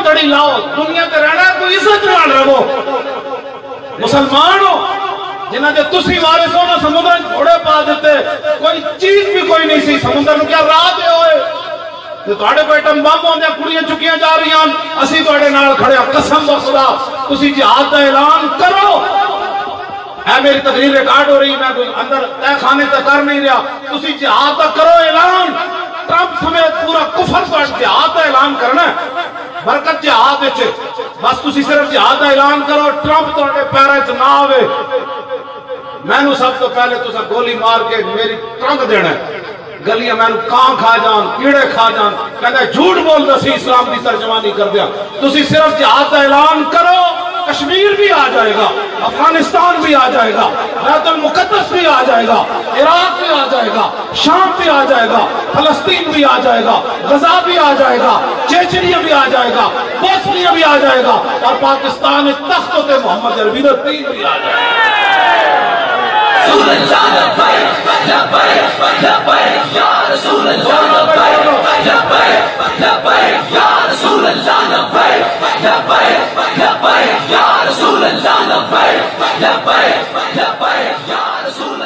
پگڑی لاؤ، دنیا تے رہنا ہے تو عزت نال رہو، مسلمان ہو جنہاں دے تسی وارث ہو نہ سمندر گھوڑے پا دیتے، کوئی چیز بھی کوئی نہیں سی، سمندر نو کیا راہ دے ہوئے تے تواڈے کوئی ایٹم بم ہوندے کڑیاں چکیاں جا رہی ہیں، اسی تواڈے نال کھڑے ہاں، قسم بخدا تسی جہاد دا اعلان کرو۔ اے میری تقریر ریکارڈ ہو رہی، میں اندر تہ خانے تے کر نہیں رہا، تسی جہاد دا کرو اعلان، ٹرمپ سمیت پورا کفر تو جہاد دا اعلان کرنا ہے، برکت جہاد وچ، بس تسی صرف جہاد دا اعلان کرو، ٹرمپ تواڈے پیراں وچ نہ آوے۔ میں نو سب تو پہلے تسا گولی مار کے میری ٹنگ دینا ہے، گلیاں میں نو کان کھا جان، کیڑے کھا جان، کہتا ہے جھوٹ بول دسی اسلام کی ترجمانی کر دیا، تسی صرف جہاد دا اعلان کرو، کشمیر بھی آ جائے گا، افغانستان بھی آ جائے گا، بیت المقدس بھی آ جائے گا، عراق بھی آ جائے گا، شام بھی آ جائے گا، فلسطین بھی آ جائے گا، غزہ بھی آ جائے گا، چیچنیا بھی آ جائے گا، بوسنیا بھی آ جائے گا، اور پاکستان تخت ہوتے محمد عربی الدین بھی آ جائے گا۔ رسول اللہ لبیک لبیک لبیک یا رسول اللہ لبیک لبیک لبیک یا رسول اللہ لبیک لبیک لبیک یا رسول اللہ لبیک لبیک لبیک یا رسول